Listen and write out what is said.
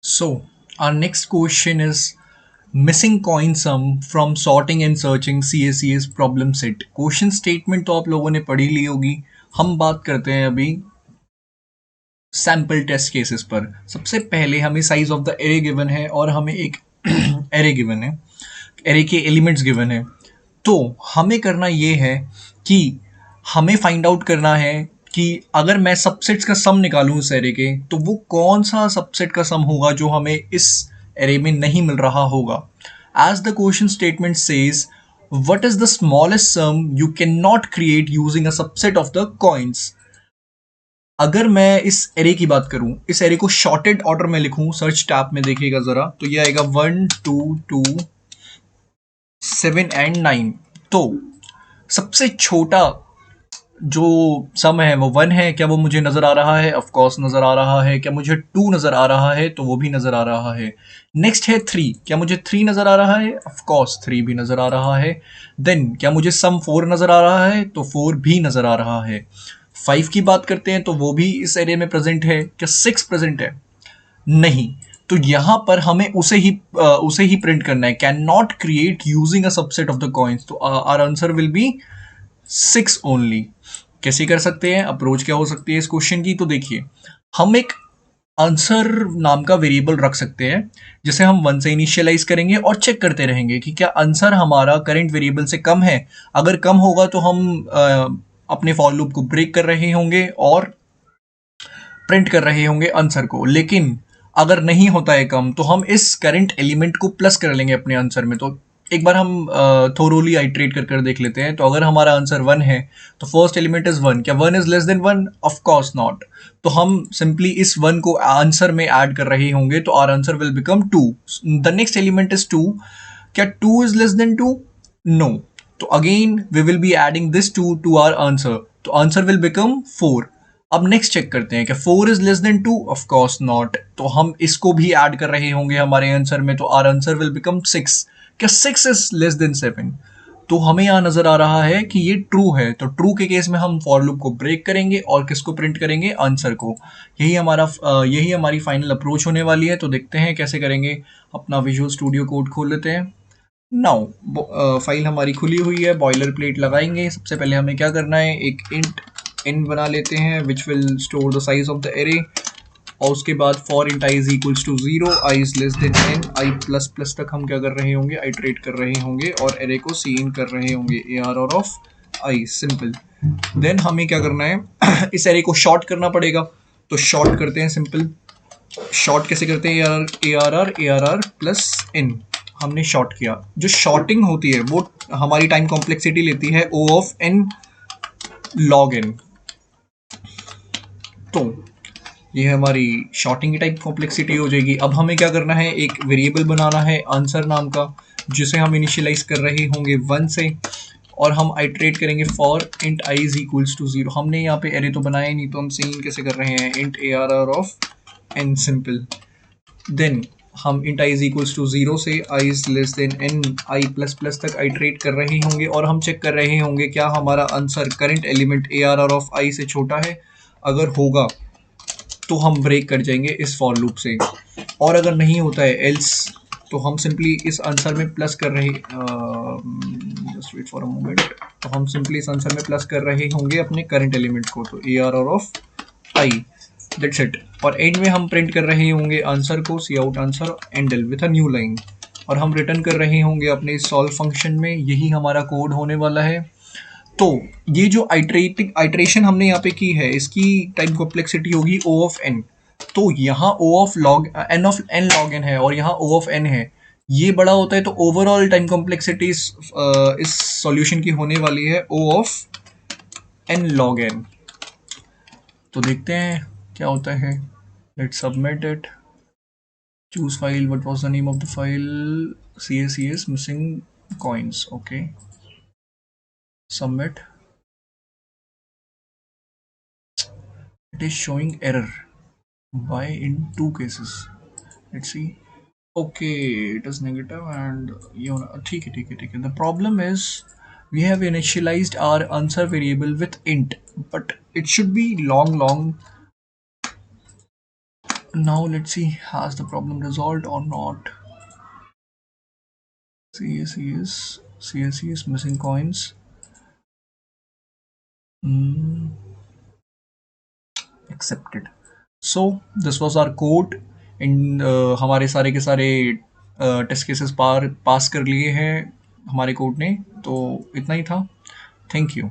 So, our next question is missing coin sum from sorting and searching CACS problem set. Question statement तो आप लोगों ने पढ़ी ली होगी। हम बात करते हैं अभी सैम्पल टेस्ट केसेस पर। सबसे पहले हमें size of the array given है और हमें एक एरे गिवन है, एरे के एलिमेंट्स गिवन है। तो हमें करना ये है कि हमें फाइंड आउट करना है कि अगर मैं सबसेट्स का सम निकालूं इस एरे के, तो वो कौन सा सबसेट का सम होगा जो हमें इस एरे में नहीं मिल रहा होगा। As the question statement says, what is the smallest sum you cannot create using a subset of the coins। अगर मैं इस एरे की बात करूं, इस एरे को शॉर्टेड ऑर्डर में लिखूं, सर्च टैब में देखिएगा जरा, तो ये आएगा 1 2 2 7 एंड 9। तो सबसे छोटा जो सम है वो 1 है। क्या वो मुझे नजर आ रहा है? ऑफ कोर्स नजर आ रहा है। क्या मुझे 2 नजर आ रहा है? तो वो भी नजर आ रहा है। नेक्स्ट है 3। क्या मुझे 3 नजर आ रहा है? ऑफ कोर्स 3 भी नजर आ रहा है। देन क्या मुझे सम 4 नजर आ रहा है? तो 4 भी नजर आ रहा है। 5 की बात करते हैं तो वो भी इस एरे में प्रेजेंट है। क्या 6 प्रेजेंट है? नहीं। तो यहां पर हमें उसे ही प्रिंट करना है, can not create using a subset of the coins. तो our answer will be 6 only. कैसे कर सकते हैं? अप्रोच क्या हो सकती है इस क्वेश्चन की? तो देखिए, हम एक आंसर नाम का वेरिएबल रख सकते हैं जिसे हम 1 से इनिशियलाइज करेंगे और चेक करते रहेंगे कि क्या आंसर हमारा करंट वेरिएबल से कम है। अगर कम होगा तो हम अपने फॉर लूप को ब्रेक कर रहे होंगे और प्रिंट कर रहे होंगे आंसर को। लेकिन अगर नहीं होता है कम, तो हम इस करंट एलिमेंट को प्लस कर लेंगे अपने आंसर में। तो एक बार हम थोरोली आइट्रेट कर देख लेते हैं। तो अगर हमारा आंसर 1 है तो फर्स्ट एलिमेंट इज 1। क्या 1 is less then 1? Of course not. तो हम सिंपली इस 1 को आंसर में ऐड कर रहे होंगे, तो our answer will become 2। The next element is 2। क्या 2 इज लेस देन 2? नो। तो again we will be adding this 2 to our answer, तो आंसर विल बिकम 4। अब नेक्स्ट चेक करते हैं, क्या 4 is less than 2? Of course not. तो हम इसको भी ऐड कर रहे होंगे हमारे आंसर में, तो आवर आंसर विल बिकम 6। क्या 6 इज लेस देन 7? तो हमें यहाँ नजर आ रहा है कि ये ट्रू है। तो ट्रू के केस में हम फॉर लूप को ब्रेक करेंगे और किसको प्रिंट करेंगे? आंसर को। यही हमारी फाइनल अप्रोच होने वाली है। तो देखते हैं कैसे करेंगे। अपना विजुअल स्टूडियो कोड खोल लेते हैं। नाउ फाइल हमारी खुली हुई है, बॉयलर प्लेट लगाएंगे। सबसे पहले हमें क्या करना है, एक इंट इन बना लेते हैं which will store the size of the array. और उसके बाद for int I is equals to 0, i is less than N, I plus plus तक हम क्या कर रहे होंगे, आइट्रेट कर रहे होंगे और एरे को सी इन कर रहे होंगे, ए आर और ऑफ आई, सिंपल। देन हमें क्या करना है इस एरे को शॉर्ट करना पड़ेगा। तो शॉर्ट करते हैं, सिंपल। शॉर्ट कैसे करते हैं? ए आर आर प्लस इन। हमने शॉर्ट किया। जो शॉर्टिंग होती है वो हमारी टाइम कॉम्प्लेक्सिटी लेती है ओ ऑफ एन लॉग एन। तो ये हमारी शॉर्टिंग की टाइप कॉम्प्लेक्सिटी हो जाएगी। अब हमें क्या करना है, एक वेरिएबल बनाना है आंसर नाम का, जिसे हम इनिशियलाइज कर रहे होंगे 1 से, और हम आइट्रेट करेंगे for int I is equals to 0। हमने यहाँ पे एरे तो बनाया ही नहीं, तो हम सीन कैसे कर रहे हैं, int A R R of N, simple. Then हम int I is equals to 0 से I is less than N, I plus plus तक आइट्रेट कर रहे होंगे और हम चेक कर रहे होंगे क्या हमारा answer current element A R R of I से छोटा है। अगर होगा तो हम ब्रेक कर जाएंगे इस फॉर लूप से, और अगर नहीं होता है एल्स, तो हम सिंपली इस आंसर में प्लस कर रहे, just wait for a moment, तो हम सिंपली इस आंसर में प्लस कर रहे होंगे अपने करंट एलिमेंट को, तो A R R of I, that's it. और एंड में हम प्रिंट कर रहे होंगे आंसर को, cout answer endl with a new line, और हम रिटर्न कर रहे होंगे अपने सॉल्व फंक्शन में। यही हमारा कोड होने वाला है। तो ये जो आइट्रेशन हमने यहाँ पे की है, इसकी टाइम कॉम्प्लेक्सिटी होगी ओ ऑफ एन। तो यहाँ O of log N of N log N है और यहाँ ओ ऑफ एन है। ये बड़ा होता है तो ओवरऑल टाइम कॉम्प्लेक्सिटी इस सॉल्यूशन की होने वाली है ओ ऑफ एन लॉग एन। तो देखते हैं क्या होता है। Let's submit it. Choose file, what was the name of the file? CACS missing coins. Okay, submit. It is showing error. Why in two cases? Let's see. Okay, it is negative and you know, ठीक है. The problem is we have initialized our answer variable with int, but it should be long Now let's see, has the problem resolved or not? CACS missing coins. Hmm, accepted. So this was our code इन हमारे सारे के सारे test cases pass कर लिए हैं हमारे code ने, तो इतना ही था। Thank you.